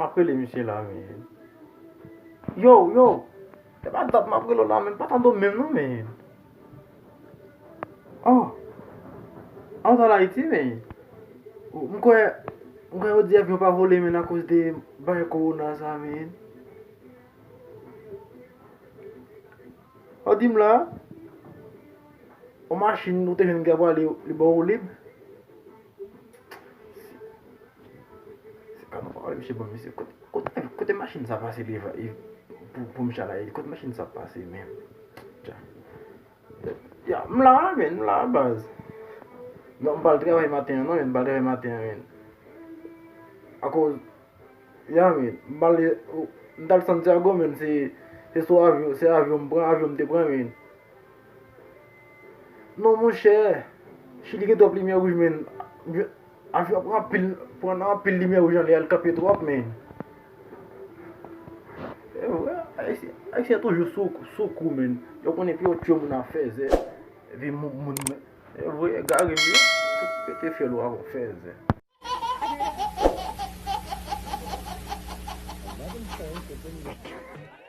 m'appeler monsieur là, men. Yo. Te pas tap m'appeler là, men. Pas tantôt même, non, men. Oh, on dans l'Haïti, men. Mwen yo di avion pa vole men a cause de baye corona sa men. O dim la, o machine nou te jen gaba li ba ou lib. Se ka nou pa wale msye bon msye. Kote machine sa pase li pou msye la kote machine sa pase men. Ya, mla baz. Non mbal travay matin, non mbal travay matin men. A cause, ya men, ndal Santiago men, se so avyon, se avyon te pran men. Non mon cher, chili ki top lumière rouge men, avyon pran an pil lumière rouge an li al kapye trop men. Aisyen toujou soukou men, yo konen pi yo tchou moun an fez, vi moun men. Gare mi, te fye lo avon fez. Another phone to bring you.